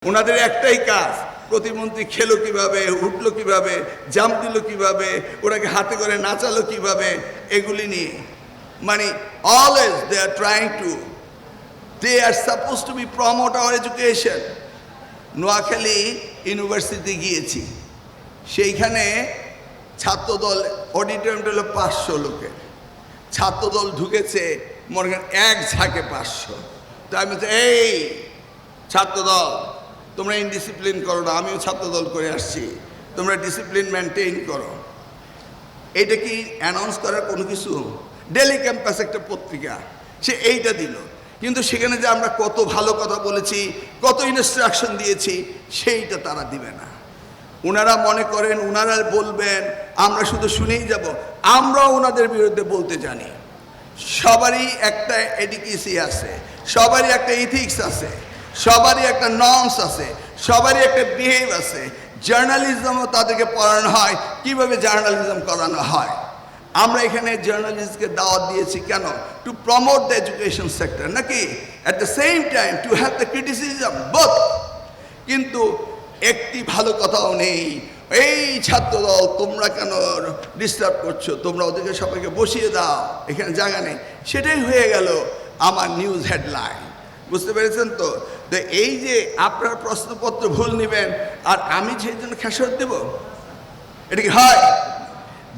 ওনাদের একটাই কাজ, প্রতিমন্ত্রী খেলো কিভাবে, উঠলো কিভাবে, জাম্প দিল কিভাবে, ওনাকে হাতে করে নাচালো কিভাবে, এগুলি নিয়ে মানে always they are trying to, they are suppose to be promote our education. Noakhali university গিয়েছি, সেইখানে ছাত্রদল অডিটোরিয়ামটা হলো 500 লোকের, ছাত্রদল ঢুকেছে মনে করেন এক ঝাঁকে 500। তো আমি বলছি, এই ছাত্রদল তোমরা ইনডিসিপ্লিন করো না, আমিও ছাত্রদল করে আসছি, তোমরা ডিসিপ্লিন মেনটেন করো। এইটা কি অ্যানাউন্স করার কোনো কিছু? ডেলি ক্যাম্পাস একটা পত্রিকা, সে এইটা দিল, কিন্তু সেখানে যে আমরা কত ভালো কথা বলেছি, কত ইনস্ট্রাকশন দিয়েছি, সেইটা তারা দিবে না। ওনারা মনে করেন ওনারা বলবেন, আমরা শুধু শুনেই যাব। আমরাও ওনাদের বিরুদ্ধে বলতে জানি। সবারই একটা এডিকেসি আছে, সবারই একটা ইথিক্স আছে, সবারই একটা নর্মস আছে, সবারই একটা বিহেভ আছে। জার্নালিজমও তাদেরকে পড়ানো হয় কিভাবে জার্নালিজম করানো হয়। আমরা এখানে জার্নালিস্টকে দাওয়াত দিয়েছি কেন? To promote the education sector, নাকি at the same time to have the criticism both. কিন্তু একটি ভালো কথাও নেই, এই ছাত্রদল তোমরা কেন ডিস্টার্ব করছো, তোমরা ওদেরকে সবাইকে বসিয়ে দাও, এখানে জায়গা নেই। সেটাই হয়ে গেল আমার নিউজ হেডলাইন। বুঝতে পেরেছেন তো? এই যে আপনার প্রশ্নপত্র ভুল নেবেন আর আমি সেই জন্য খেসারত দেব, এটা কি হয়?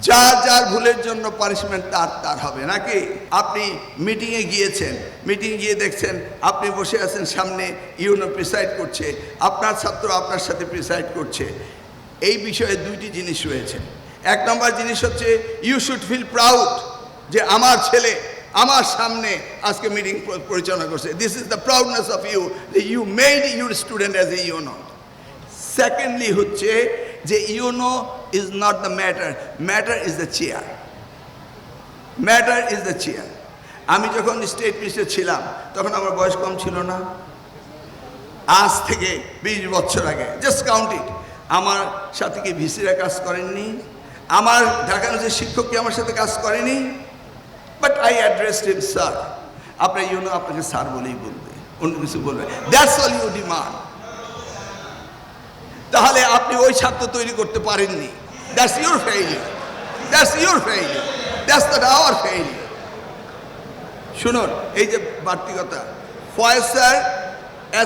যার যার ভুলের জন্য পানিশমেন্ট তার হবে, নাকি? আপনি মিটিংয়ে গিয়েছেন, মিটিং গিয়ে দেখছেন আপনি বসে আছেন, সামনে ইউনো প্রিসাইড করছে, আপনার ছাত্র আপনার সাথে প্রিসাইড করছে। এই বিষয়ে দুইটি জিনিস রয়েছে। এক নম্বর জিনিস হচ্ছে ইউ শুড ফিল প্রাউড যে আমার ছেলে আমার সামনে আজকে মিটিং পরিচালনা করছে। This is the proudness of you, you made your student as a UNO. Secondly হচ্ছে যে UNO is not the matter, matter is the chair, matter is the chair. আমি যখন স্টেট মিনিস্টার ছিলাম তখন আমার বয়স কম ছিল না, আজ থেকে 20 বছর আগে, জাস্ট কাউন্ট ইট। আমার সাথে কি ভিসিরা কাজ করেননি? আমার ঢাকা ইউনিভার্সিটির শিক্ষক কি আমার সাথে কাজ করেনি? But I addressed him sir. আপনার ইউনো আপনাকে স্যার বলেই বলবে, অন্য কিছু বলবে। That's all you demand. তাহলে আপনি ওই ছাত্র তৈরি করতে পারেননি, that's your failure, that's your failure, that's not our failure. শুনুন, এই যে বাড়তি কথা, Faiz sir,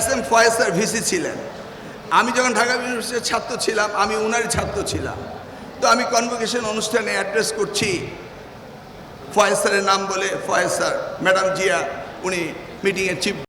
SM Faiz sir VC ছিলেন। আমি যখন ঢাকা ইউনিভার্সিটির ছাত্র ছিলাম, আমি উনারই ছাত্র ছিলাম। তো আমি কনভোকেশন অনুষ্ঠানে অ্যাড্রেস করছি, ফয়েজ স্যারের নাম বলে, ফয়েজ স্যার, ম্যাডাম জিয়া উনি মিটিংয়ের চিফ